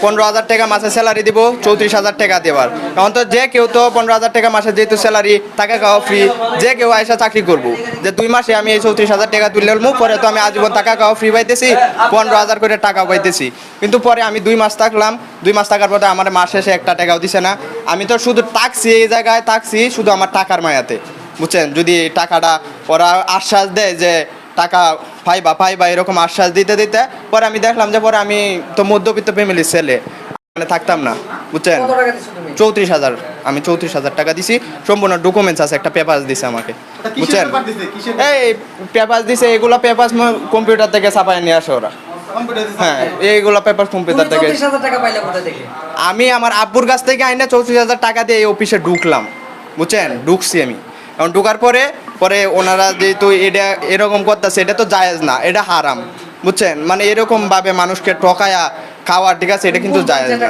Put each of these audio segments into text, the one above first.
15,000 টাকা মাসে স্যালারি দিব, 34,000 টাকা দেবার। কারণ তো যে কেউ তো 15,000 টাকা মাসে যেহেতু স্যালারি, টাকা খাওয়া ফ্রি, যে কেউ আয়সা চাকরি করবো, যে 2 মাসে আমি এই 34,000 টাকা তুললে পরে তো আমি আজীবন টাকা খাওয়া ফ্রি পাইতেছি, 15,000 করে টাকা পাইতেছি। কিন্তু পরে আমি 2 মাস থাকলাম, 2 মাস থাকার পরে আমার মাস শেষে একটা টাকাও দিছে না। আমি তো শুধু থাকছি এই জায়গায়, থাকছি শুধু আমার টাকার মায়াতে, বুঝছেন। যদি টাকাটা ওরা আশ্বাস দেয় যে টাকা পাইবা এরকম আশ্বাস দিতে দিতে পরে আমি দেখলাম যে পরে আমি তো মধ্যবিত্ত ফ্যামিলির ছেলে, মানে থাকতাম না, বুঝছেন। 34,000, আমি 34,000 টাকা দিছি, সম্পূর্ণ ডকুমেন্টস আছে, একটা পেপার দিছে আমাকে, বুঝছেন। এই পেপার দিছে, এগুলো পেপার কম্পিউটার থেকে ছাপায় নিয়ে আসে ওরা। হ্যাঁ, এইগুলো পেপার কম্পিউটার থেকে। আমি আমার আব্বুর কাছ থেকে আইনা 34,000 টাকা দিয়ে এই অফিসে ঢুকলাম, বুঝছেন। ঢুকছি আমি, এখন ঢুকার পরে ওনারা যেহেতু এটা এরকম করতেছে, এটা তো জায়েজ না, এটা হারাম, বুঝছেন। মানে এরকম ভাবে মানুষকে ঠকায়া খাওয়া, ঠিক আছে, এটা কিন্তু জায়েজ না।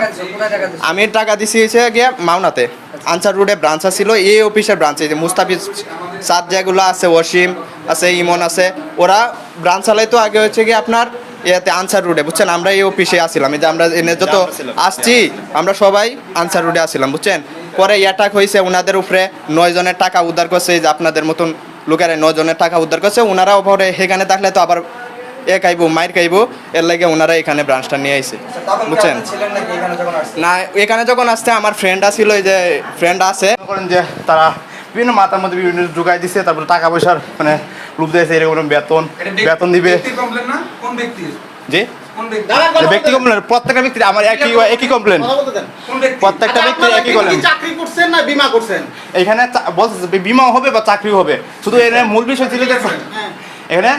আমি টাকা দিছি হচ্ছে গিয়ে মাওনাতে, আনসার রোডে ব্রাঞ্চ ছিল, এই অফিসের ব্রাঞ্চে যে মুস্তাফিজ সাদ যেগুলো আছে, ওয়াসিম আছে, ইমন আছে, ওরা ব্রাঞ্চ চালাইতো আগে হচ্ছে গিয়ে আপনার ইয়াতে আনসার রোডে, বুঝছেন। আমরা এই অফিসে আসছিলাম, এই যে আমরা এনে যত আসছি আমরা সবাই আনসার রোডে আসছিলাম, বুঝছেন। পরে অ্যাটাক হয়েছে ওনাদের উপরে, 9 জনের টাকা উদ্ধার করছে, যে আপনাদের মতন লোকেরা 9 জনের টাকা উদ্ধার করছে। ওনারাও পরে সেখানে থাকলে তো আবার খাইবো, মাইর খাইবো, এর লাগে ওনারা এখানে ব্রাঞ্চটা নিয়ে আইছে, বুঝছেন। না, এখানে যখন আসছে আমার ফ্রেন্ড আসছিল, এই যে ফ্রেন্ড আছে, করেন যে তারা বিভিন্ন মাথার মধ্যে বিভিন্ন ঢুকাই দিচ্ছে, তারপরে টাকা পয়সার মানে লোভ দিয়েছে, এরকম বেতন দিবে। জি, ব্যক্তি কমপ্লেন, প্রত্যেকটা ব্যক্তি আমার একই কমপ্লেন, প্রত্যেকটা ব্যক্তি একই কমপ্লেন। চাকরি করছেন না বিমা করছেন? এখানে বলছে বিমা হবে বা চাকরি হবে, শুধু এর মূল বিষয় ছিল যে এখানে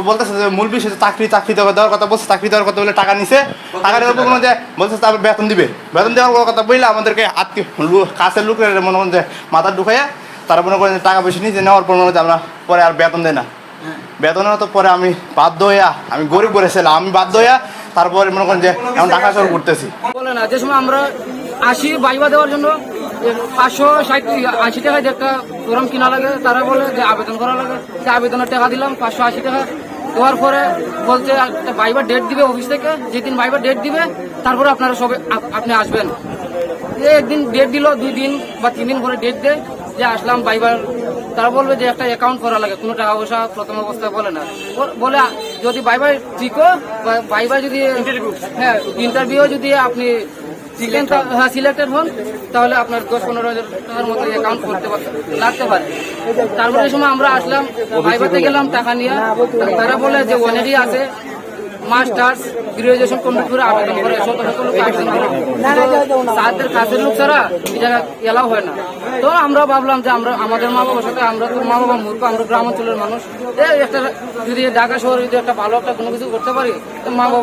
বলতেছে যে মূল বিষয় চাকরি দেওয়ার কথা বলছে, চাকরি দেওয়ার কথা বলে টাকা নিছে, টাকা দেওয়ার কোনো যে বলছে তারপর বেতন দেওয়ার কথা বললে আমাদেরকে আত্মীয় কাছের লোকের মনে করেন যে মাথা ঢুকাইয়া তারা মনে করেন টাকা পয়সা নিয়ে নেওয়ার পর মনে হয় আমরা পরে আর বেতন দেয় না। বেতনের তো পরে আমি বাধ্য হইয়া, আমি গরিব করেছিলাম, আমি বাধ্য হইয়া তারপরে মনে করেন যে এখন টাকা সর করতেছি। বলে না, যে সময় আমরা আসি বাইবা দেওয়ার জন্য 580 টাকায় একটা ফর্ম কিনা লাগে, তারা বলে যে আবেদন করা লাগে, যে আবেদনের টাকা দিলাম 580 টাকা দেওয়ার পরে বলছে একটা বাইবার ডেট দিবে অফিস থেকে, যেদিন বাইবার ডেট দিবে তারপরে আপনারা সবে আপনি আসবেন। একদিন ডেট দিল, 2 দিন বা 3 দিন পরে ডেট দেয়, যে আসলাম বাইবার, তারা বলবে যে একটা অ্যাকাউন্ট করা লাগে, কোনো টাকা পয়সা প্রথম অবস্থায় বলে না, বলে যদি বাইবার ঠিকও বাইবার যদি ইন্টারভিউ যদি আপনি সিলেক্টেড হন তাহলে আপনার 10-15 হাজার টাকার মতো অ্যাকাউন্ট করতে লাগতে পারে। তারপরে এই সময় আমরা আসলাম, বাইবাতে গেলাম টাকা নিয়ে, তারা বলে যে ওয়ানেরই আছে, মাস্টার্স গ্রাজুয়েশন কমপ্লিট করে আবেদন করে, শত শত লোক আবেদন করে, তাদের কাছের লোক ছাড়া এই জায়গা এলাও হয় না। তো আমরা ভাবলাম যে আমরা আমাদের মা বাবার সাথে, আমরা তো মা বাবা মূর্খ, আমরা গ্রামাঞ্চলের মানুষ, একটা যদি ঢাকা শহরে যদি একটা ভালো একটা কোনো কিছু করতে পারি, তো মা বাবা